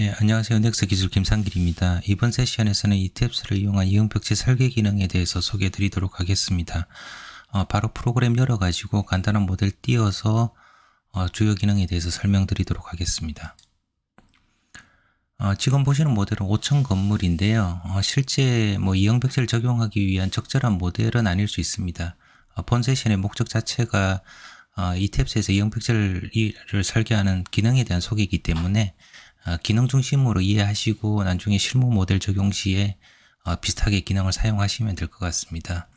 예, 안녕하세요. 넥스 기술 김상길입니다. 이번 세션에서는 ETAPS를 이용한 이응벽체 설계 기능에 대해서 소개해 드리도록 하겠습니다. 바로 프로그램 열어가지고 간단한 모델 띄워서 주요 기능에 대해서 설명드리도록 하겠습니다. 지금 보시는 모델은 5층 건물인데요. 실제 이응벽체를 적용하기 위한 적절한 모델은 아닐 수 있습니다. 본 세션의 목적 자체가 ETAPS에서 이응벽체를 설계하는 기능에 대한 소개이기 때문에 기능 중심으로 이해하시고 나중에 실무 모델 적용 시에 비슷하게 기능을 사용하시면 될 것 같습니다.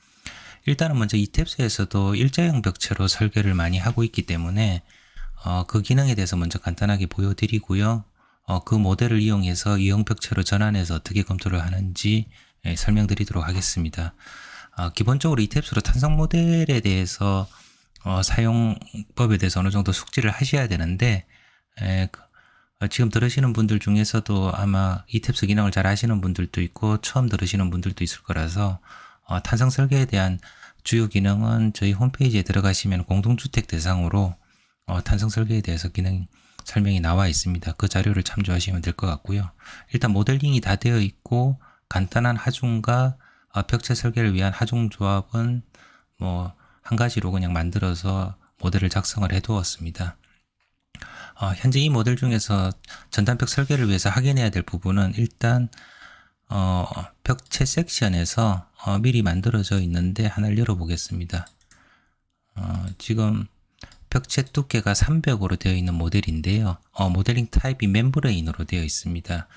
일단은 먼저 ETAPS에서도 일자형 벽체로 설계를 많이 하고 있기 때문에 그 기능에 대해서 먼저 간단하게 보여드리고요. 그 모델을 이용해서 이형 벽체로 전환해서 어떻게 검토를 하는지 설명드리도록 하겠습니다. 기본적으로 ETAPS로 탄성 모델에 대해서 사용법에 대해서 어느 정도 숙지를 하셔야 되는데 지금 들으시는 분들 중에서도 아마 ETAPS 기능을 잘 아시는 분들도 있고 처음 들으시는 분들도 있을 거라서 탄성 설계에 대한 주요 기능은 저희 홈페이지에 들어가시면 공동주택 대상으로 탄성 설계에 대해서 기능 설명이 나와 있습니다. 그 자료를 참조하시면 될 것 같고요. 일단 모델링이 다 되어 있고 간단한 하중과 벽체 설계를 위한 하중 조합은 한 가지로 그냥 만들어서 모델을 작성을 해 두었습니다. 현재 이 모델 중에서 전단벽 설계를 위해서 확인해야 될 부분은 일단 벽체 섹션에서 미리 만들어져 있는데 하나를 열어보겠습니다. 지금 벽체 두께가 300으로 되어 있는 모델인데요. 모델링 타입이 멤브레인으로 되어 있습니다.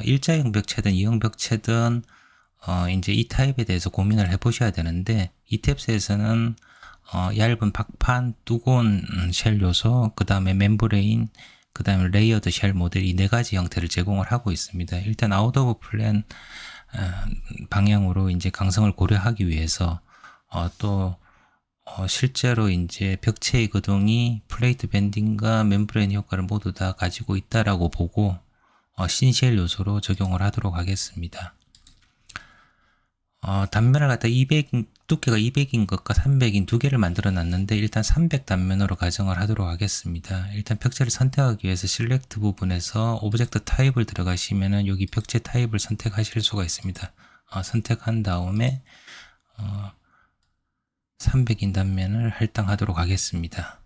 일자형 벽체든 이형 벽체든 이제 이 타입에 대해서 고민을 해보셔야 되는데 ETAPS에서는 얇은 박판, 두꺼운 쉘 요소, 그 다음에 멤브레인, 그 다음에 레이어드 쉘 모델 이 네 가지 형태를 제공을 하고 있습니다. 일단 아웃 오브 플랜 방향으로 이제 강성을 고려하기 위해서 실제로 이제 벽체의 거동이 플레이트 밴딩과 멤브레인 효과를 모두 다 가지고 있다라고 보고 신쉘 요소로 적용을 하도록 하겠습니다. 단면을 갖다 두께가 200인 것과 300인 두 개를 만들어 놨는데 일단 300 단면으로 가정을 하도록 하겠습니다. 일단 벽체를 선택하기 위해서 실렉트 부분에서 오브젝트 타입을 들어가시면은 여기 벽체 타입을 선택하실 수가 있습니다. 선택한 다음에 300인 단면을 할당하도록 하겠습니다.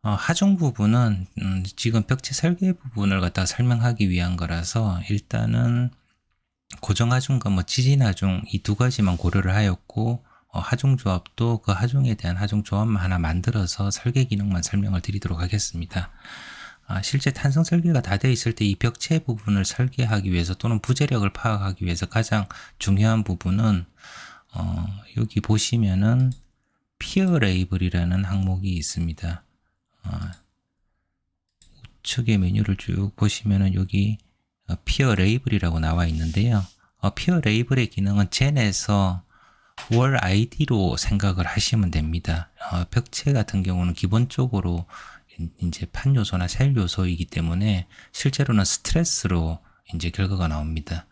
하중 부분은 지금 벽체 설계 부분을 갖다 설명하기 위한 거라서 일단은 고정 하중과 지진 하중 이 두 가지만 고려를 하였고 하중 조합도 그 하중에 대한 하중 조합만 하나 만들어서 설계 기능만 설명을 드리도록 하겠습니다. 실제 탄성 설계가 다 되어 있을 때 이 벽체 부분을 설계하기 위해서 또는 부재력을 파악하기 위해서 가장 중요한 부분은 여기 보시면은 피어 레이블이라는 항목이 있습니다. 우측의 메뉴를 쭉 보시면은 여기 피어 레이블이라고 나와 있는데요. 피어 레이블의 기능은 젠에서 월 아이디로 생각을 하시면 됩니다. 벽체 같은 경우는 기본적으로 이제 판 요소나 셀 요소이기 때문에 실제로는 스트레스로 이제 결과가 나옵니다.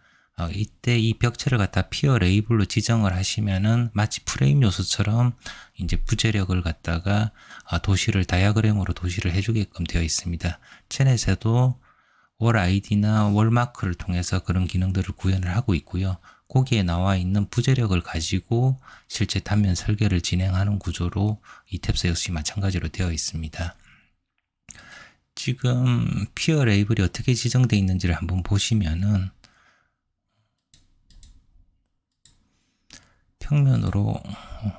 이때 이 벽체를 갖다 피어 레이블로 지정을 하시면은 마치 프레임 요소처럼 이제 부재력을 갖다가 다이아그램으로 도시를 해주게끔 되어 있습니다. 젠에서도 월 아이디나 월 마크를 통해서 그런 기능들을 구현을 하고 있고요. 거기에 나와 있는 부재력을 가지고 실제 단면 설계를 진행하는 구조로 ETAPS 역시 마찬가지로 되어 있습니다. 지금 피어 레이블이 어떻게 지정되어 있는지를 한번 보시면은 평면으로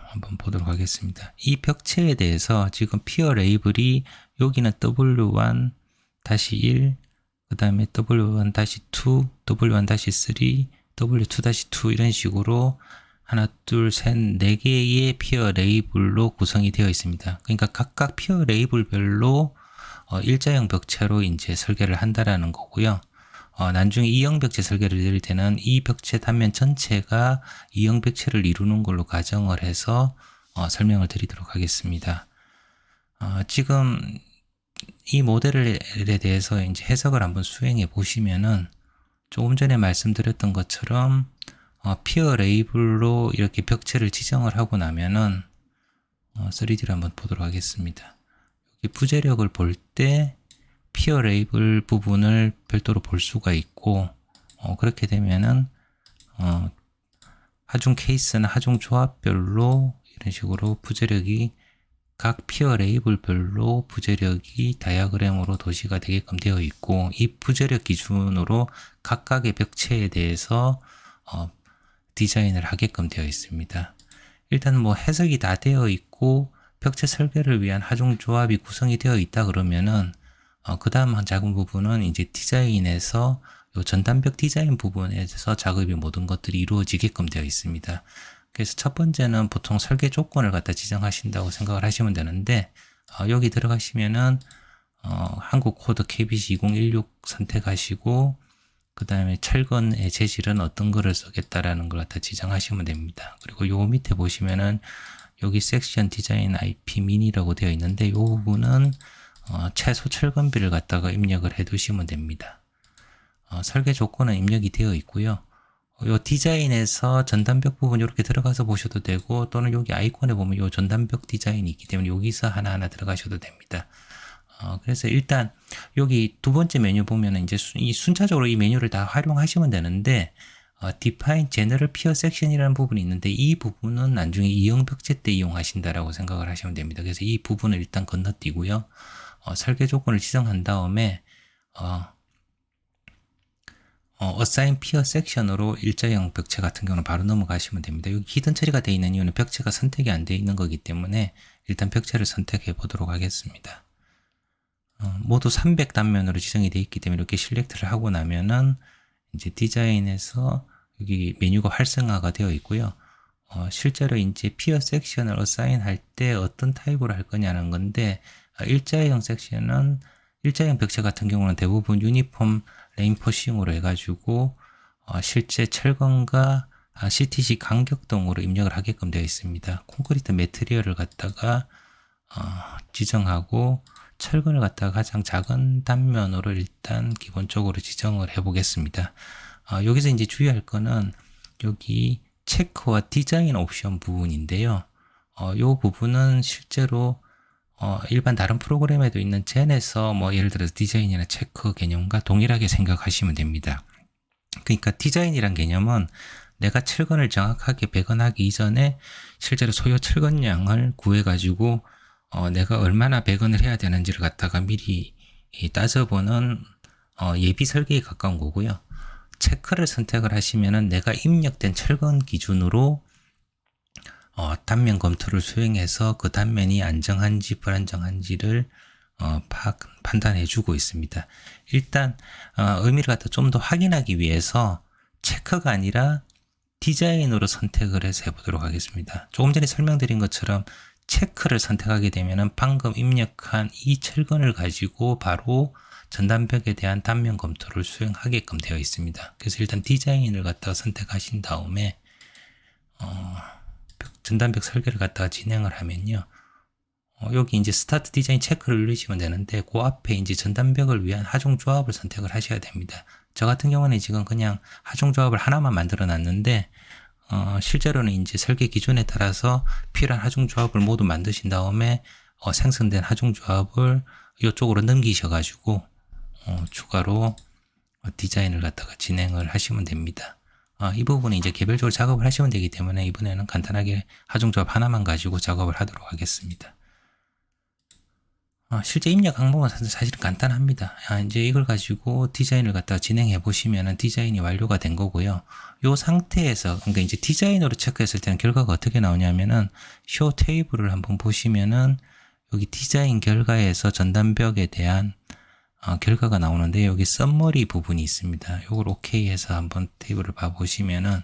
한번 보도록 하겠습니다. 이 벽체에 대해서 지금 피어 레이블이 여기는 W1-1 그 다음에 W1-2, W1-3, W2-2 이런 식으로 하나, 둘, 셋, 네 개의 피어 레이블로 구성이 되어 있습니다. 그러니까 각각 피어 레이블별로 일자형 벽체로 이제 설계를 한다라는 거고요. 나중에 이형 벽체 설계를 드릴 때는 이 벽체 단면 전체가 이형 벽체를 이루는 걸로 가정을 해서 설명을 드리도록 하겠습니다. 지금 이 모델에 대해서 이제 해석을 한번 수행해 보시면은 조금 전에 말씀드렸던 것처럼 피어 레이블로 이렇게 벽체를 지정을 하고 나면은 3D를 한번 보도록 하겠습니다. 여기 부재력을 볼 때 피어 레이블 부분을 별도로 볼 수가 있고, 그렇게 되면은 하중 케이스나 하중 조합별로 이런 식으로 부재력이 각 피어 레이블별로 부재력이 다이어그램으로 도시가 되게끔 되어 있고, 이 부재력 기준으로 각각의 벽체에 대해서 디자인을 하게끔 되어 있습니다. 일단 뭐 해석이 다 되어 있고 벽체 설계를 위한 하중 조합이 구성이 되어 있다 그러면은 그 다음 한 작은 부분은 이제 디자인에서 요 전단벽 디자인 부분에서 작업이 모든 것들이 이루어지게끔 되어 있습니다. 그래서 첫 번째는 보통 설계 조건을 갖다 지정하신다고 생각을 하시면 되는데, 여기 들어가시면은 한국 코드 KBC 2016 선택하시고, 그 다음에 철근의 재질은 어떤 거를 쓰겠다라는 걸 갖다 지정하시면 됩니다. 그리고 요 밑에 보시면은 여기 섹션 디자인 IP 미니라고 되어 있는데, 요 부분은 최소 철근비를 갖다가 입력을 해 두시면 됩니다. 설계 조건은 입력이 되어 있고요. 요 디자인에서 전단벽 부분 이렇게 들어가서 보셔도 되고, 또는 여기 아이콘에 보면 요 전단벽 디자인이 있기 때문에 여기서 하나하나 들어가셔도 됩니다. 그래서 일단 여기 두 번째 메뉴 보면은 이제 순차적으로 이 메뉴를 다 활용하시면 되는데, Define General Pier Section이라는 부분이 있는데, 이 부분은 나중에 이형 벽체 때 이용하신다라고 생각을 하시면 됩니다. 그래서 이 부분을 일단 건너뛰고요. 설계 조건을 지정한 다음에 Assign Pier Section으로 일자형 벽체 같은 경우는 바로 넘어가시면 됩니다. 여기 히든 처리가 되어 있는 이유는 벽체가 선택이 안 되어 있는 거기 때문에 일단 벽체를 선택해 보도록 하겠습니다. 모두 300 단면으로 지정이 되어 있기 때문에 이렇게 실렉트를 하고 나면은 이제 디자인에서 여기 메뉴가 활성화가 되어 있고요. 실제로 이제 피어 섹션을 어사인 할 때 어떤 타입으로 할 거냐는 건데, 일자형 섹션은 일자형 벽체 같은 경우는 대부분 유니폼 레인포싱으로 해가지고 실제 철근과 CTC 간격등으로 입력을 하게끔 되어 있습니다. 콘크리트 매트리얼을 갖다가 지정하고 철근을 갖다가 가장 작은 단면으로 일단 기본적으로 지정을 해 보겠습니다. 여기서 이제 주의할 거는 여기 체크와 디자인 옵션 부분인데요. 이 부분은 실제로 일반 다른 프로그램에도 있는 젠에서 뭐 예를 들어서 디자인이나 체크 개념과 동일하게 생각하시면 됩니다. 그러니까 디자인이란 개념은 내가 철근을 정확하게 배건하기 이전에 실제로 소요 철근량을 구해가지고 내가 얼마나 배건을 해야 되는지를 갖다가 미리 따져보는 예비 설계에 가까운 거고요. 체크를 선택을 하시면은 내가 입력된 철근 기준으로 단면 검토를 수행해서 그 단면이 안정한지 불안정한지를 판단해 주고 있습니다. 일단 의미를 갖다 좀 더 확인하기 위해서 체크가 아니라 디자인으로 선택을 해서 해보도록 하겠습니다. 조금 전에 설명드린 것처럼 체크를 선택하게 되면은 방금 입력한 이 철근을 가지고 바로 전단벽에 대한 단면 검토를 수행하게끔 되어 있습니다. 그래서 일단 디자인을 갖다가 선택하신 다음에 전단벽 설계를 갖다가 진행을 하면요. 여기 이제 스타트 디자인 체크를 누르시면 되는데, 그 앞에 이제 전단벽을 위한 하중 조합을 선택을 하셔야 됩니다. 저 같은 경우는 지금 그냥 하중 조합을 하나만 만들어 놨는데, 실제로는 이제 설계 기준에 따라서 필요한 하중 조합을 모두 만드신 다음에 생성된 하중 조합을 이쪽으로 넘기셔가지고 추가로 디자인을 갖다가 진행을 하시면 됩니다. 이 부분은 이제 개별적으로 작업을 하시면 되기 때문에 이번에는 간단하게 하중 조합 하나만 가지고 작업을 하도록 하겠습니다. 실제 입력 항목은 사실은 간단합니다. 이제 이걸 가지고 디자인을 갖다가 진행해 보시면은 디자인이 완료가 된 거고요. 이 상태에서, 그러니까 이제 디자인으로 체크했을 때는 결과가 어떻게 나오냐면은, 쇼 테이블을 한번 보시면은, 여기 디자인 결과에서 전단벽에 대한 결과가 나오는데, 여기 썸머리 부분이 있습니다. 이걸 오케이 해서 한번 테이블을 봐보시면은,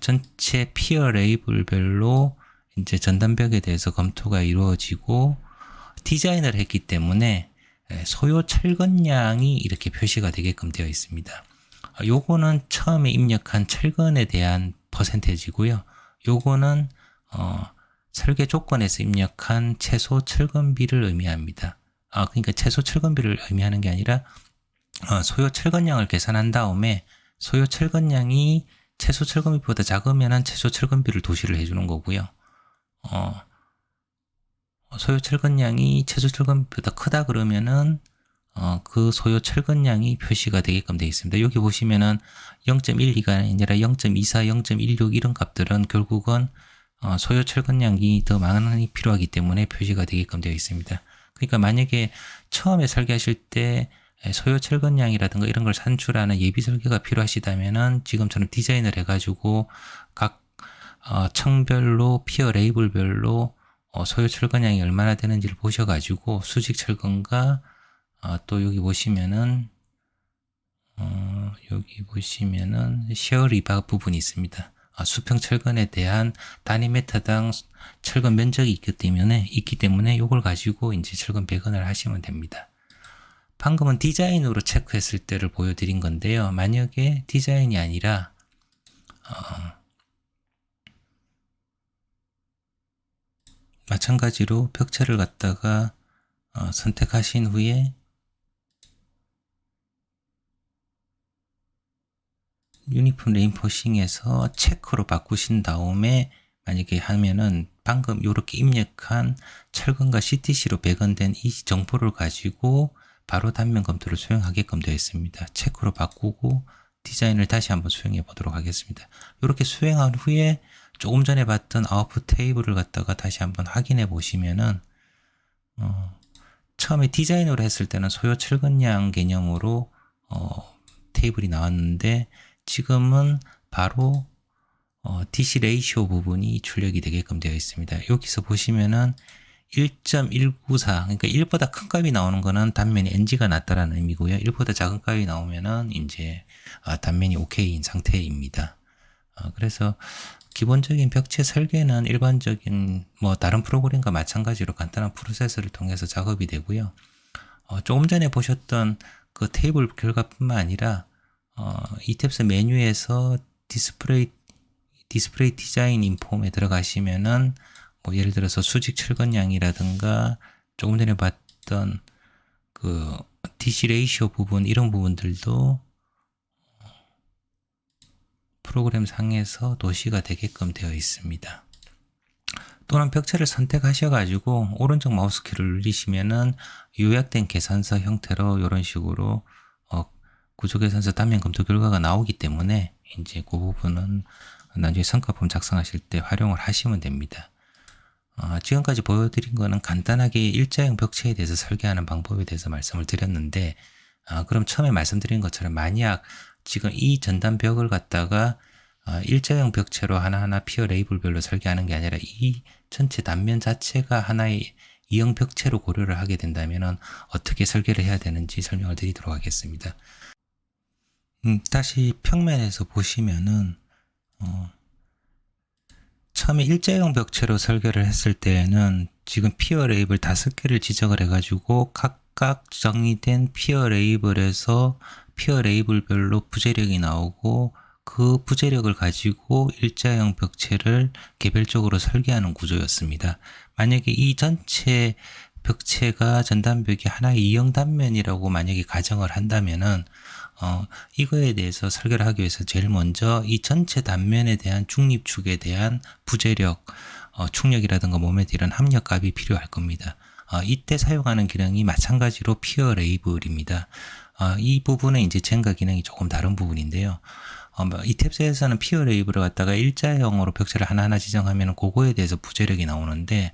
전체 피어 레이블별로 이제 전단벽에 대해서 검토가 이루어지고, 디자인을 했기 때문에 소요 철근량이 이렇게 표시가 되게끔 되어 있습니다. 요거는 처음에 입력한 철근에 대한 퍼센테이지고요. 요거는 설계 조건에서 입력한 최소 철근비를 의미합니다. 그러니까 최소 철근비를 의미하는 게 아니라 소요 철근량을 계산한 다음에 소요 철근량이 최소 철근비보다 작으면 최소 철근비를 도시를 해주는 거고요. 소요 철근량이 최소 철근비보다 크다 그러면은 그 소요 철근량이 표시가 되게끔 되어 있습니다. 여기 보시면은 0.12가 아니라 0.24, 0.16 이런 값들은 결국은 소요 철근량이 더 많이 필요하기 때문에 표시가 되게끔 되어 있습니다. 그러니까 만약에 처음에 설계하실 때 소요 철근량이라든가 이런 걸 산출하는 예비 설계가 필요하시다면은 지금처럼 디자인을 해가지고 각 층별로 피어 레이블별로 소요 철근량이 얼마나 되는지를 보셔가지고 수직 철근과 또 여기 보시면은 쉐어 리바 부분이 있습니다. 수평 철근에 대한 단위 메타당 철근 면적이 있기 때문에 이걸 가지고 이제 철근 배건을 하시면 됩니다. 방금은 디자인으로 체크했을 때를 보여드린 건데요. 만약에 디자인이 아니라 마찬가지로 벽체를 갖다가 선택하신 후에 유니폼 레인포싱에서 체크로 바꾸신 다음에 만약에 하면은 방금 이렇게 입력한 철근과 CTC로 배건된 이 정보를 가지고 바로 단면 검토를 수행하게끔 되어 있습니다. 체크로 바꾸고 디자인을 다시 한번 수행해 보도록 하겠습니다. 이렇게 수행한 후에 조금 전에 봤던 아웃풋 테이블을 갖다가 다시 한번 확인해 보시면은 처음에 디자인으로 했을 때는 소요 철근량 개념으로 테이블이 나왔는데 지금은 바로 DC 레이시오 부분이 출력이 되게끔 되어 있습니다. 여기서 보시면은 1.194 그러니까 1보다 큰 값이 나오는 거는 단면이 NG가 낮다라는 의미고요. 1보다 작은 값이 나오면은 이제 단면이 OK인 상태입니다. 그래서 기본적인 벽체 설계는 일반적인 뭐 다른 프로그램과 마찬가지로 간단한 프로세스를 통해서 작업이 되고요. 조금 전에 보셨던 그 테이블 결과뿐만 아니라 이탭스 메뉴에서 디스플레이 디자인 인폼에 들어가시면은 뭐 예를 들어서 수직 철근량이라든가 조금 전에 봤던 그 DC 레이시오 부분 이런 부분들도 프로그램 상에서 도시가 되게끔 되어 있습니다. 또는 벽체를 선택하셔가지고 오른쪽 마우스키를 누르시면은 요약된 계산서 형태로 이런 식으로 구조계산서 단면 검토 결과가 나오기 때문에 이제 그 부분은 나중에 성과품 작성하실 때 활용을 하시면 됩니다. 지금까지 보여드린 거는 간단하게 일자형 벽체에 대해서 설계하는 방법에 대해서 말씀을 드렸는데 그럼 처음에 말씀드린 것처럼 만약 지금 이 전단벽을 갖다가 일자형 벽체로 하나하나 피어 레이블별로 설계하는 게 아니라 이 전체 단면 자체가 하나의 이형 벽체로 고려를 하게 된다면 어떻게 설계를 해야 되는지 설명을 드리도록 하겠습니다. 다시 평면에서 보시면은 처음에 일자형 벽체로 설계를 했을 때에는 지금 피어 레이블 5개를 지정을 해가지고 각각 정의된 피어 레이블에서 피어 레이블별로 부재력이 나오고 그 부재력을 가지고 일자형 벽체를 개별적으로 설계하는 구조였습니다. 만약에 이 전체 벽체가 전단벽이 하나의 이형 단면이라고 만약에 가정을 한다면은 이거에 대해서 설계를 하기 위해서 제일 먼저 이 전체 단면에 대한 중립축에 대한 부재력, 충력이라든가 모멘트 이런 합력값이 필요할 겁니다. 이때 사용하는 기능이 마찬가지로 피어 레이블입니다. 이 부분은 이제 젠가 기능이 조금 다른 부분인데요. 이 탭스에서는 피어 레이블을 갖다가 일자형으로 벽체를 하나하나 지정하면 그거에 대해서 부재력이 나오는데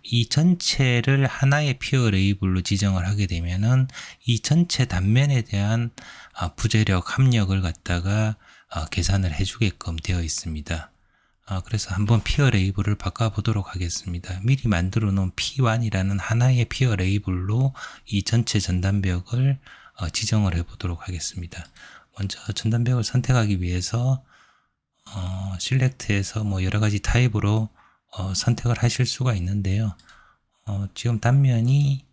이 전체를 하나의 피어 레이블로 지정을 하게 되면은 이 전체 단면에 대한 부재력 합력을 갖다가 계산을 해주게끔 되어 있습니다. 그래서 한번 피어 레이블을 바꿔보도록 하겠습니다. 미리 만들어 놓은 P1이라는 하나의 피어 레이블로 이 전체 전단벽을 지정을 해보도록 하겠습니다. 먼저 전단벽을 선택하기 위해서 셀렉트에서 뭐 여러가지 타입으로 선택을 하실 수가 있는데요. 지금 단면이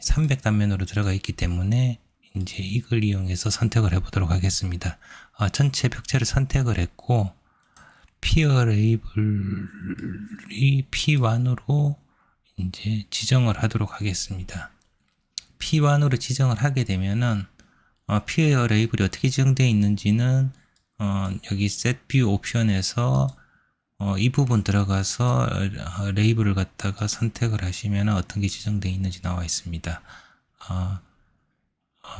300 단면으로 들어가 있기 때문에 이제 이걸 이용해서 선택을 해보도록 하겠습니다. 전체 벽체를 선택을 했고 피어 레이블이 P1으로 이제 지정을 하도록 하겠습니다. P1으로 지정을 하게 되면은 피어 레이블이 어떻게 지정되어 있는지는 여기 Set View 옵션에서 이 부분 들어가서 레이블을 갖다가 선택을 하시면 어떤 게 지정되어 있는지 나와 있습니다.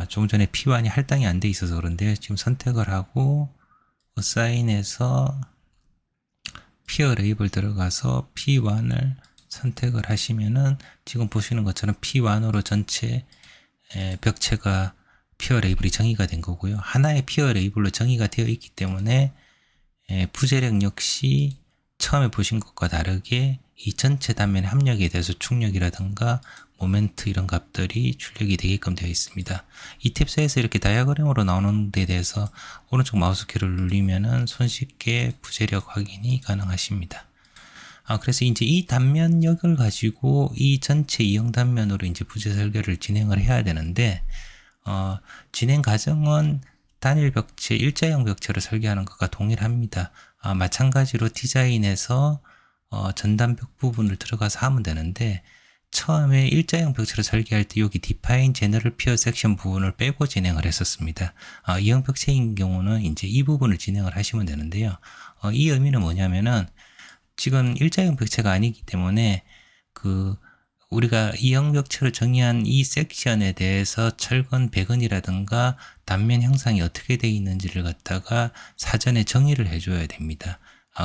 조금 전에 P1이 할당이 안 돼 있어서 그런데 지금 선택을 하고 사인해서 피어 레이블 들어가서 P1을 선택을 하시면은 지금 보시는 것처럼 P1으로 전체 벽체가 피어 레이블이 정의가 된 거고요. 하나의 피어 레이블로 정의가 되어 있기 때문에 부재력 역시 처음에 보신 것과 다르게 이 전체 단면의 합력에 대해서 충력이라든가 모멘트 이런 값들이 출력이 되게끔 되어 있습니다. 이 탭스에서 이렇게 다이어그램으로 나오는 데 대해서 오른쪽 마우스키를 누르면은 손쉽게 부재력 확인이 가능하십니다. 그래서 이제 이 단면력을 가지고 이 전체 이형 단면으로 이제 부재 설계를 진행을 해야 되는데, 진행 과정은 단일 벽체, 일자형 벽체를 설계하는 것과 동일합니다. 마찬가지로 디자인에서 전단벽 부분을 들어가서 하면 되는데, 처음에 일자형 벽체를 설계할 때 여기 디파인 제너럴 피어 섹션 부분을 빼고 진행을 했었습니다. 이형 벽체인 경우는 이제 이 부분을 진행을 하시면 되는데요. 이 의미는 뭐냐면은 지금 일자형 벽체가 아니기 때문에 우리가 이형 벽체로 정의한 이 섹션에 대해서 철근, 배근이라든가 단면 형상이 어떻게 되어 있는지를 갖다가 사전에 정의를 해줘야 됩니다.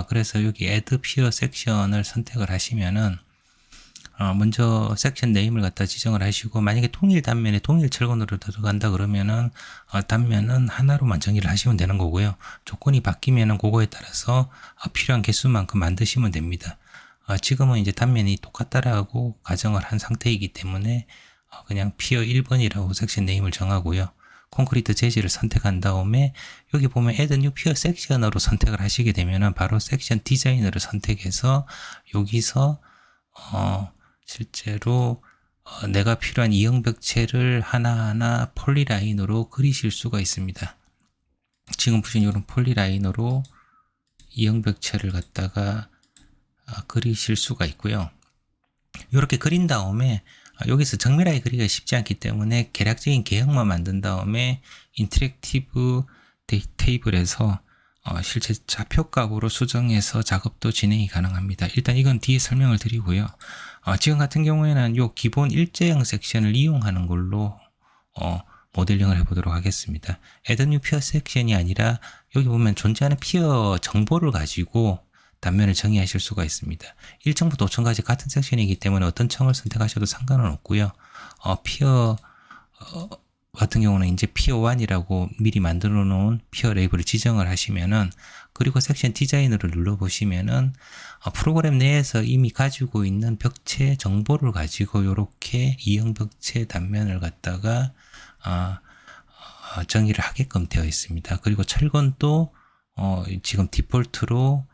그래서 여기 add pier 섹션을 선택을 하시면은 먼저 섹션 네임을 갖다 지정을 하시고, 만약에 통일 단면에 통일 철근으로 들어간다 그러면은 단면은 하나로만 정의를 하시면 되는 거고요. 조건이 바뀌면은 그거에 따라서 필요한 개수만큼 만드시면 됩니다. 지금은 이제 단면이 똑같다라고 가정을 한 상태이기 때문에 그냥 피어 1번이라고 섹션 네임을 정하고요. 콘크리트 재질을 선택한 다음에 여기 보면 add new pier section으로 선택을 하시게 되면은 바로 섹션 디자인을 선택해서 여기서 실제로 내가 필요한 이형 벽체를 하나하나 폴리라인으로 그리실 수가 있습니다. 지금 보신 이런 폴리라인으로 이형 벽체를 갖다가 그리실 수가 있고요. 이렇게 그린 다음에 여기서 정밀하게 그리기가 쉽지 않기 때문에 계략적인 개형만 만든 다음에 인터랙티브 테이블에서 실제 좌표값으로 수정해서 작업도 진행이 가능합니다. 일단 이건 뒤에 설명을 드리고요. 지금 같은 경우에는 요 기본 일제형 섹션을 이용하는 걸로 모델링을 해보도록 하겠습니다. add new pier 섹션이 아니라 여기 보면 존재하는 피어 정보를 가지고 단면을 정의하실 수가 있습니다. 1층부터 5층까지 같은 섹션이기 때문에 어떤 층을 선택하셔도 상관은 없고요. 피어 같은 경우는 이제 피어 1이라고 미리 만들어 놓은 피어 레이블을 지정을 하시면은, 그리고 섹션 디자이너를 눌러 보시면은 프로그램 내에서 이미 가지고 있는 벽체 정보를 가지고 이렇게 이형 벽체 단면을 갖다가 정의를 하게끔 되어 있습니다. 그리고 철근도 지금 디폴트로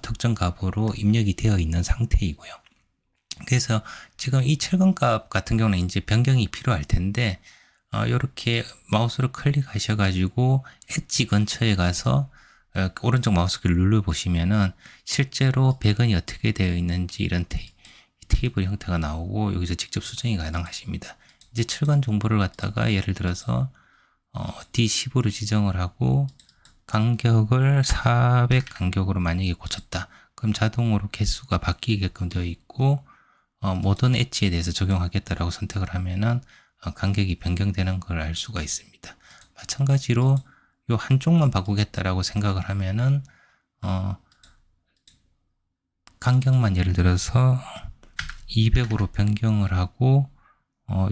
특정 값으로 입력이 되어 있는 상태이고요. 그래서 지금 이 철근값 같은 경우는 이제 변경이 필요할 텐데, 이렇게 마우스로 클릭하셔가지고 엣지 근처에 가서 오른쪽 마우스키를 눌러보시면은 실제로 배근이 어떻게 되어 있는지 이런 테이블 형태가 나오고 여기서 직접 수정이 가능하십니다. 이제 철근 정보를 갖다가 예를 들어서 D15로 지정을 하고 간격을 400 간격으로 만약에 고쳤다. 그럼 자동으로 개수가 바뀌게끔 되어 있고, 모던 엣지에 대해서 적용하겠다라고 선택을 하면은 간격이 변경되는 걸 알 수가 있습니다. 마찬가지로 요 한쪽만 바꾸겠다라고 생각을 하면은 간격만 예를 들어서 200으로 변경을 하고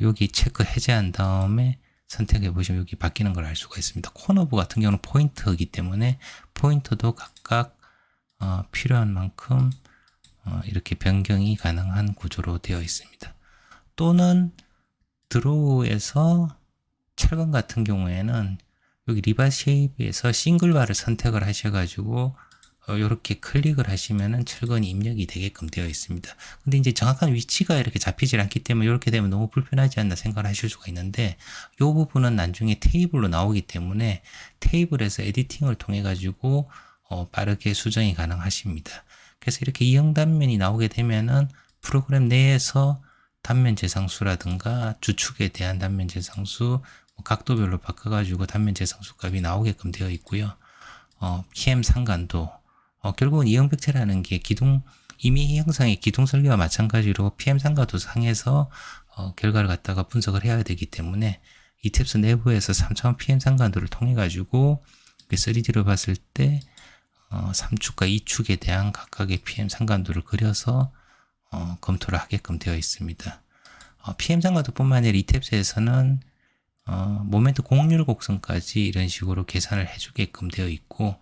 여기 체크 해제한 다음에 선택해 보시면 여기 바뀌는 걸 알 수가 있습니다. 코너부 같은 경우는 포인터이기 때문에 포인터도 각각 필요한 만큼 이렇게 변경이 가능한 구조로 되어 있습니다. 또는 드로우에서 철근 같은 경우에는 여기 리바 쉐입에서 싱글바를 선택을 하셔가지고 이렇게 클릭을 하시면은 철근이 입력이 되게끔 되어 있습니다. 근데 이제 정확한 위치가 이렇게 잡히질 않기 때문에 이렇게 되면 너무 불편하지 않나 생각을 하실 수가 있는데, 이 부분은 나중에 테이블로 나오기 때문에 테이블에서 에디팅을 통해 가지고 빠르게 수정이 가능하십니다. 그래서 이렇게 이형 단면이 나오게 되면은 프로그램 내에서 단면 재상수라든가 주축에 대한 단면 재상수, 각도별로 바꿔가지고 단면 재상수 값이 나오게끔 되어 있고요. PM 상간도, 결국은 이형 벽체라는 게 이미 형상의 기둥 설계와 마찬가지로 PM 상가도 상에서 결과를 갖다가 분석을 해야 되기 때문에 이탭스 내부에서 3차원 PM 상관도를 통해 가지고 3D로 봤을 때 3축과 2축에 대한 각각의 PM 상관도를 그려서 검토를 하게끔 되어 있습니다. PM 상관도뿐만 아니라 이탭스에서는 모멘트 곡률 곡선까지 이런 식으로 계산을 해주게끔 되어 있고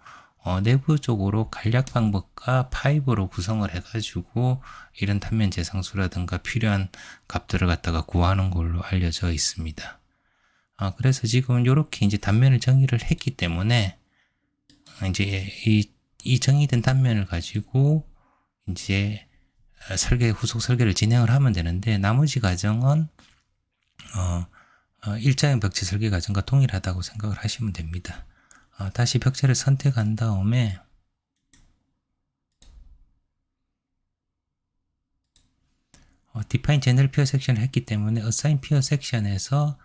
내부적으로 간략 방법과 파이브로 구성을 해가지고 이런 단면 재상수라든가 필요한 값들을 갖다가 구하는 걸로 알려져 있습니다. 그래서 지금 이렇게 이제 단면을 정의를 했기 때문에 이제 이 정의된 단면을 가지고 이제 후속 설계를 진행을 하면 되는데 나머지 과정은 일자형 벽체 설계 과정과 동일하다고 생각을 하시면 됩니다. 다시 벽체를 선택한 다음에 Define General Pier Section을 했기 때문에 Assign Pier Section에서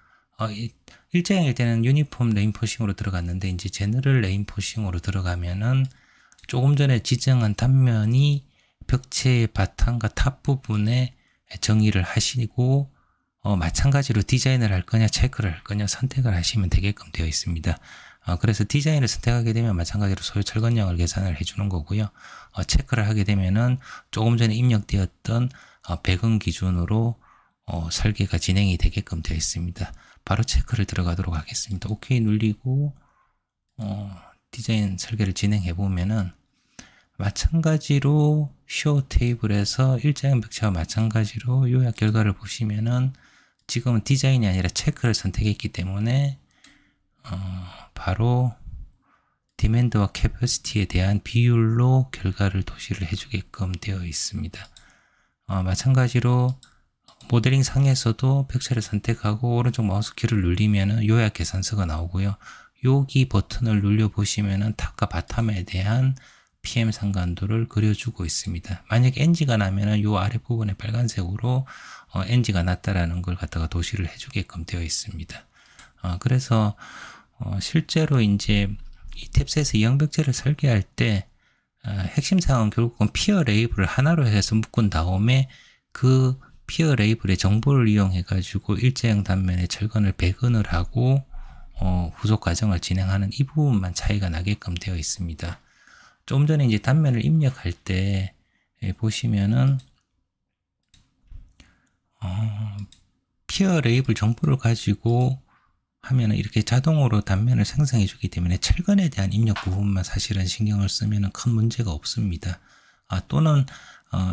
일자형일 때는 유니폼 레인포싱으로 들어갔는데 이제 제너럴 레인포싱으로 들어가면은 조금 전에 지정한 단면이 벽체의 바탕과 탑 부분에 정의를 하시고 마찬가지로 디자인을 할 거냐 체크를 할 거냐 선택을 하시면 되게끔 되어 있습니다. 그래서 디자인을 선택하게 되면 마찬가지로 소요 철근량을 계산을 해주는 거고요. 체크를 하게 되면은 조금 전에 입력되었던 배경 기준으로 설계가 진행이 되게끔 되어 있습니다. 바로 체크를 들어가도록 하겠습니다. OK 눌리고 디자인 설계를 진행해 보면은 마찬가지로 쇼 테이블에서 일자형 벽체와 마찬가지로 요약 결과를 보시면은 지금은 디자인이 아니라 체크를 선택했기 때문에 바로 디맨드와 캐퍼시티에 대한 비율로 결과를 도시를 해주게끔 되어 있습니다. 마찬가지로 모델링 상에서도 벽체를 선택하고 오른쪽 마우스 키를 누르면 요약 계산서가 나오고요. 여기 버튼을 눌려 보시면은 탑과 바텀에 대한 PM 상관도를 그려주고 있습니다. 만약에 NG가 나면은 요 아랫부분에 빨간색으로 NG가 났다라는 걸 갖다가 도시를 해주게끔 되어 있습니다. 그래서 실제로 이제 이 탭스에서 이형벽체를 설계할 때 핵심 사항은 결국은 피어 레이블을 하나로 해서 묶은 다음에 그 피어 레이블의 정보를 이용해 가지고 일자형 단면에 철근을 배근을 하고 후속 과정을 진행하는 이 부분만 차이가 나게끔 되어 있습니다. 좀 전에 이제 단면을 입력할 때 보시면은 피어 레이블 정보를 가지고 하면은 이렇게 자동으로 단면을 생성해 주기 때문에 철근에 대한 입력 부분만 사실은 신경을 쓰면은 큰 문제가 없습니다. 또는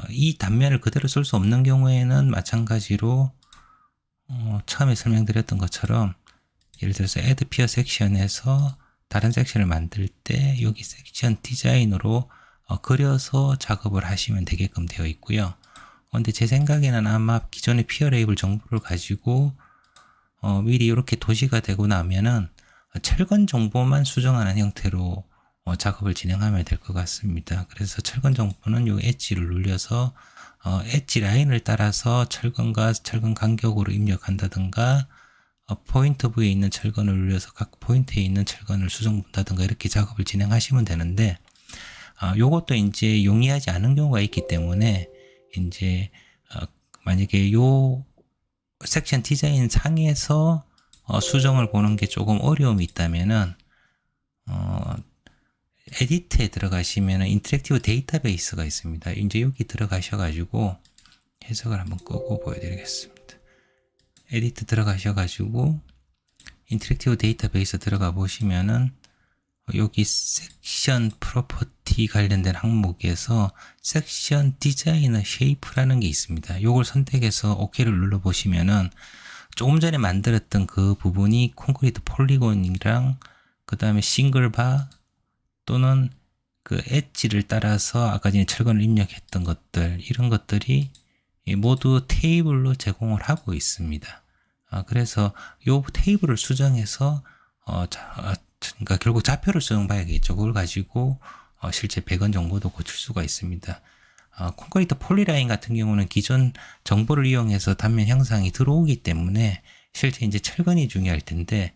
이 단면을 그대로 쓸 수 없는 경우에는 마찬가지로 처음에 설명드렸던 것처럼 예를 들어서 Add Pier 섹션에서 다른 섹션을 만들 때 여기 섹션 디자인으로 그려서 작업을 하시면 되게끔 되어 있고요. 근데 제 생각에는 아마 기존의 피어 레이블 정보를 가지고 미리 이렇게 도시가 되고 나면은 철근 정보만 수정하는 형태로 작업을 진행하면 될 것 같습니다. 그래서 철근 정보는 요 엣지를 눌려서 엣지 라인을 따라서 철근과 철근 간격으로 입력한다든가 포인트 부위에 있는 철근을 눌려서 각 포인트에 있는 철근을 수정한다든가 이렇게 작업을 진행하시면 되는데 요것도 이제 용이하지 않은 경우가 있기 때문에 이제 만약에 요 섹션 디자인 상에서 수정을 보는 게 조금 어려움이 있다면은 에디트에 들어가시면은 인터랙티브 데이터베이스가 있습니다. 이제 여기 들어가셔가지고 해석을 한번 끄고 보여드리겠습니다. 에디트 들어가셔가지고 인터랙티브 데이터베이스 들어가 보시면은 여기 섹션 프로퍼티 관련된 항목에서 섹션 디자이너 쉐이프라는 게 있습니다. 요걸 선택해서 OK를 눌러 보시면은 조금 전에 만들었던 그 부분이 콘크리트 폴리곤이랑 그 다음에 싱글바 또는 그 엣지를 따라서 아까 전에 철근을 입력했던 것들 이런 것들이 모두 테이블로 제공을 하고 있습니다. 그래서 요 테이블을 수정해서 그러니까 결국 좌표를 수정봐야겠죠. 그걸 가지고 실제 배관 정보도 고칠 수가 있습니다. 콘크리트 폴리라인 같은 경우는 기존 정보를 이용해서 단면 형상이 들어오기 때문에 실제 이제 철근이 중요할 텐데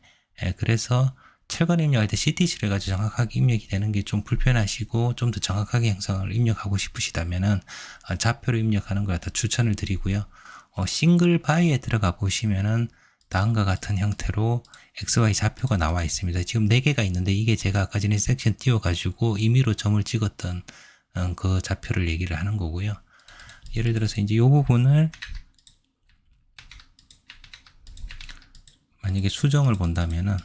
그래서 철근 입력할 때 CTC를 가지고 정확하게 입력이 되는 게 좀 불편하시고 좀 더 정확하게 형상을 입력하고 싶으시다면은 좌표로 입력하는 걸 갖다 추천을 드리고요. 싱글 바이에 들어가 보시면은 다음과 같은 형태로 XY 좌표가 나와 있습니다. 지금 4개가 있는데 이게 제가 아까 전에 섹션 띄워가지고 임의로 점을 찍었던 그 좌표를 얘기를 하는 거고요. 예를 들어서 이제 이 부분을 만약에 수정을 본다면은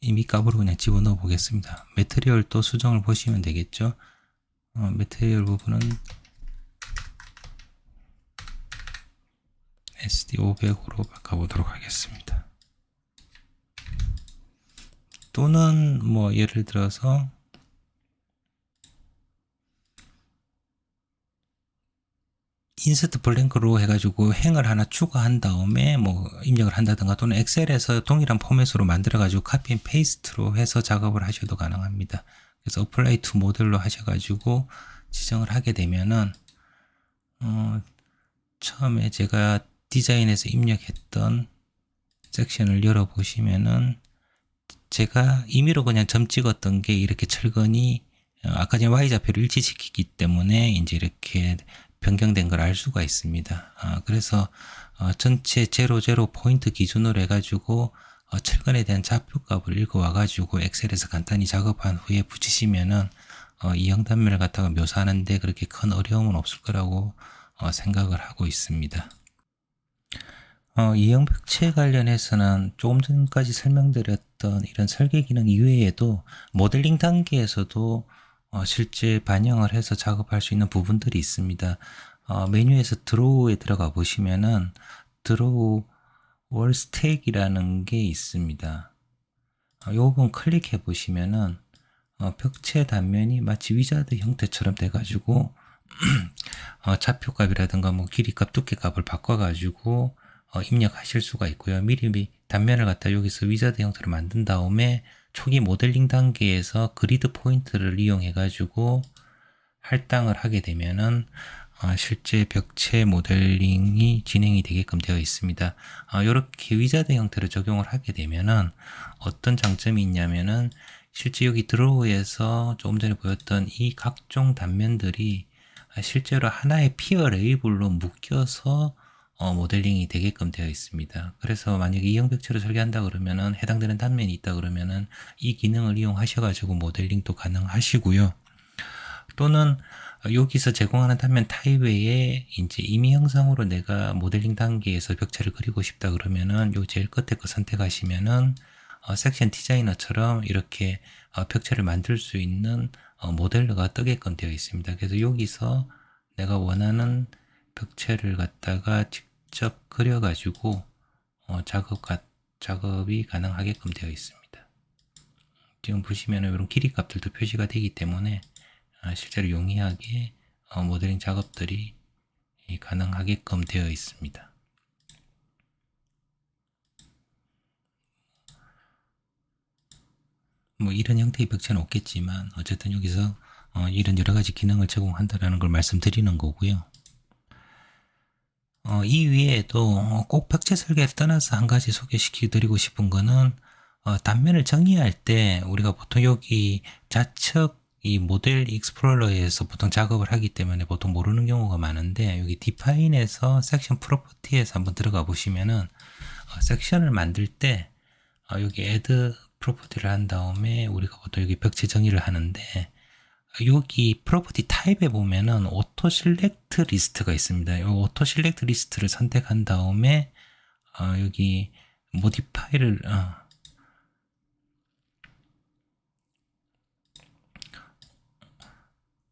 이미 값으로 그냥 집어넣어 보겠습니다. 매트리얼 또 수정을 보시면 되겠죠. 매트리얼 부분은 SD500으로 바꿔보도록 하겠습니다. 또는 뭐 예를 들어서 인서트 블랭크로 해가지고 행을 하나 추가한 다음에 뭐 입력을 한다든가 또는 엑셀에서 동일한 포맷으로 만들어가지고 카피 앤 페이스트로 해서 작업을 하셔도 가능합니다. 그래서 어플라이 투 모델로 하셔가지고 지정을 하게 되면은 처음에 제가 디자인에서 입력했던 섹션을 열어보시면은 제가 임의로 그냥 점 찍었던 게 이렇게 철근이 아까 전에 Y좌표를 일치시키기 때문에 이제 이렇게 변경된 걸 알 수가 있습니다. 그래서 전체 00 포인트 기준으로 해가지고 철근에 대한 좌표값을 읽어와가지고 엑셀에서 간단히 작업한 후에 붙이시면은 이형 단면을 갖다가 묘사하는데 그렇게 큰 어려움은 없을 거라고 생각을 하고 있습니다. 이형 벽체 관련해서는 조금 전까지 설명드렸던 이런 설계 기능 이외에도 모델링 단계에서도 실제 반영을 해서 작업할 수 있는 부분들이 있습니다. 메뉴에서 드로우에 들어가 보시면은 드로우 월 스택이라는 게 있습니다. 이 부분 클릭해 보시면은 벽체 단면이 마치 위자드 형태처럼 돼가지고 좌표값이라든가 뭐 길이값, 두께값을 바꿔가지고 입력하실 수가 있고요. 미리 단면을 갖다 여기서 위자드 형태로 만든 다음에 초기 모델링 단계에서 그리드 포인트를 이용해 가지고 할당을 하게 되면은 실제 벽체 모델링이 진행이 되게끔 되어 있습니다. 이렇게 위자드 형태로 적용을 하게 되면은 어떤 장점이 있냐면은 실제 여기 드로우에서 조금 전에 보였던 이 각종 단면들이 실제로 하나의 피어 레이블로 묶여서 모델링이 되게끔 되어 있습니다. 그래서 만약에 이형 벽체를 설계한다 그러면은 해당되는 단면이 있다 그러면은 이 기능을 이용하셔가지고 모델링도 가능하시고요. 또는 여기서 제공하는 단면 타입 외에 이제 임의 형상으로 내가 모델링 단계에서 벽체를 그리고 싶다 그러면은 요 제일 끝에 거 선택하시면은 섹션 디자이너처럼 이렇게 벽체를 만들 수 있는 모델러가 뜨게끔 되어 있습니다. 그래서 여기서 내가 원하는 벽체를 갖다가 직접 그려가지고 작업이 가능하게끔 되어 있습니다. 지금 보시면 이런 길이 값들도 표시가 되기 때문에 실제로 용이하게 모델링 작업들이 가능하게끔 되어 있습니다. 뭐 이런 형태의 벽체는 없겠지만 어쨌든 여기서 이런 여러 가지 기능을 제공한다라는 걸 말씀드리는 거고요. 이 위에도 꼭 벽체 설계를 떠나서 한 가지 소개시켜 드리고 싶은 거는 단면을 정의할 때 우리가 보통 여기 좌측 이 모델 익스플로러에서 보통 작업을 하기 때문에 보통 모르는 경우가 많은데 여기 디파인에서 섹션 프로퍼티에서 한번 들어가 보시면은 섹션을 만들 때 여기 add 프로퍼티를 한 다음에 우리가 보통 여기 벽체 정의를 하는데 여기 프로퍼티 타입에 보면은 오토 실렉트 리스트가 있습니다. 이 오토 실렉트 리스트를 선택한 다음에 여기 모디파이를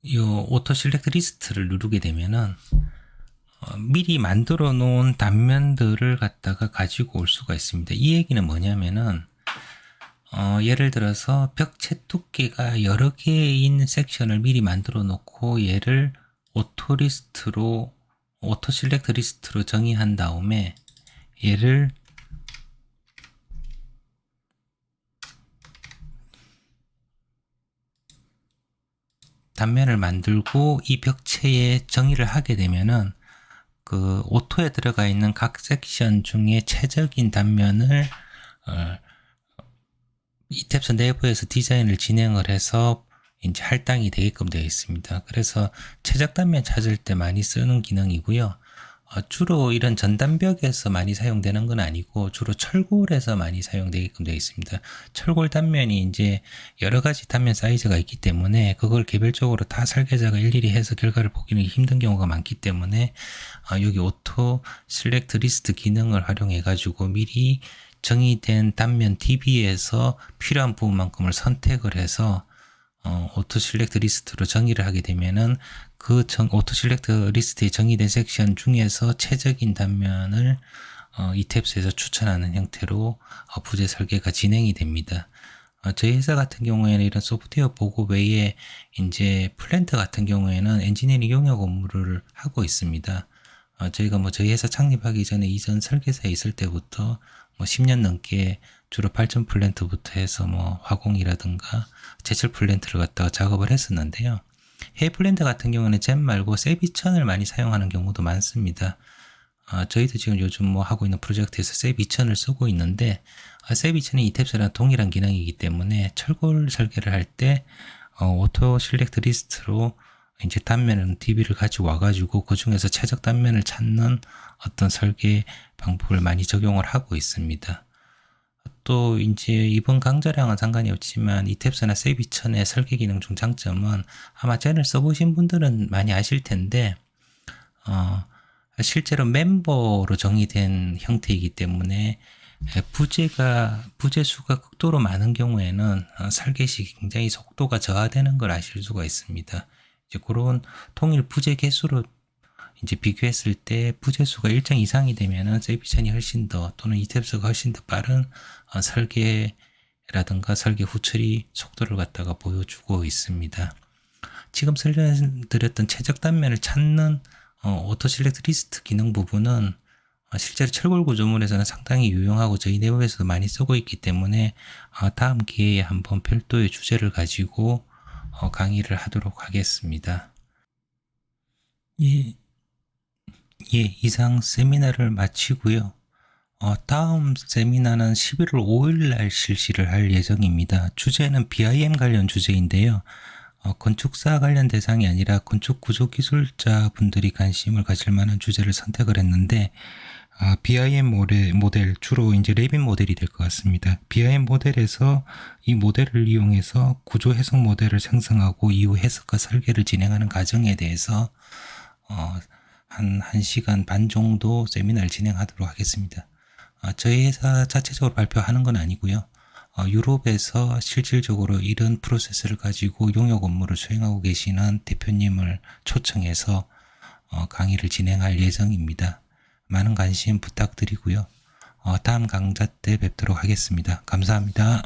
이 오토 실렉트 리스트를 누르게 되면은 미리 만들어 놓은 단면들을 갖다가 가지고 올 수가 있습니다. 이 얘기는 뭐냐면은 예를 들어서 벽체 두께가 여러 개인 섹션을 미리 만들어 놓고 얘를 오토 실렉트 리스트로 정의한 다음에 얘를 단면을 만들고 이 벽체에 정의를 하게 되면은 그 오토에 들어가 있는 각 섹션 중에 최적인 단면을 이탭스 내부에서 디자인을 진행을 해서 이제 할당이 되게끔 되어 있습니다. 그래서 최적 단면 찾을 때 많이 쓰는 기능이고요. 주로 이런 전단벽에서 많이 사용되는 건 아니고 주로 철골에서 많이 사용되게끔 되어 있습니다. 철골 단면이 이제 여러 가지 단면 사이즈가 있기 때문에 그걸 개별적으로 다 설계자가 일일이 해서 결과를 보기는 힘든 경우가 많기 때문에 여기 오토 실렉트 리스트 기능을 활용해 가지고 미리 정의된 단면 DB에서 필요한 부분만큼을 선택을 해서 오토 실렉트 리스트로 정의를 하게 되면은 오토 실렉트 리스트에 정의된 섹션 중에서 최적인 단면을 이 탭스에서 추천하는 형태로 부재 설계가 진행이 됩니다. 저희 회사 같은 경우에는 이런 소프트웨어 보급 외에 이제 플랜트 같은 경우에는 엔지니어링 용역 업무를 하고 있습니다. 저희가 뭐 저희 회사 창립하기 전에 이전 설계사에 있을 때부터 뭐 10년 넘게 주로 발전 플랜트부터 해서 뭐 화공이라든가 제철 플랜트를 갖다가 작업을 했었는데요. 해외 플랜트 같은 경우는 잼 말고 세비천을 많이 사용하는 경우도 많습니다. 저희도 지금 요즘 뭐 하고 있는 프로젝트에서 세비천을 쓰고 있는데 세비천이 이탭스랑 동일한 기능이기 때문에 철골 설계를 할 때 오토 실렉트 리스트로 이제 단면은 DB를 가지고 와가지고 그 중에서 최적 단면을 찾는 어떤 설계 방법을 많이 적용을 하고 있습니다. 또 이제 이번 강좌랑은 상관이 없지만 이탭스나 세비천의 설계 기능 중 장점은 아마 쟤를 써보신 분들은 많이 아실 텐데 실제로 멤버로 정의된 형태이기 때문에 부재 수가 극도로 많은 경우에는 설계 시 굉장히 속도가 저하되는 걸 아실 수가 있습니다. 이제 그런 통일 부재 개수로 이제 비교했을 때 부재 수가 일정 이상이 되면은 세비천이 훨씬 더 또는 이탭스가 훨씬 더 빠른 설계라든가 설계 후처리 속도를 갖다가 보여주고 있습니다. 지금 설명드렸던 최적 단면을 찾는 오토 실렉트 리스트 기능 부분은 실제로 철골 구조물에서는 상당히 유용하고 저희 내부에서도 많이 쓰고 있기 때문에 다음 기회에 한번 별도의 주제를 가지고 강의를 하도록 하겠습니다. 예, 이상 세미나를 마치고요. 다음 세미나는 11월 5일 날 실시를 할 예정입니다. 주제는 BIM 관련 주제인데요. 건축사 관련 대상이 아니라 건축 구조 기술자 분들이 관심을 가질 만한 주제를 선택을 했는데 BIM 모델 주로 이제 레빗 모델이 될 것 같습니다. BIM 모델에서 이 모델을 이용해서 구조 해석 모델을 생성하고 이후 해석과 설계를 진행하는 과정에 대해서 한 1시간 반 정도 세미나를 진행하도록 하겠습니다. 저희 회사 자체적으로 발표하는 건 아니고요. 유럽에서 실질적으로 이런 프로세스를 가지고 용역 업무를 수행하고 계시는 대표님을 초청해서 강의를 진행할 예정입니다. 많은 관심 부탁드리고요. 다음 강좌 때 뵙도록 하겠습니다. 감사합니다.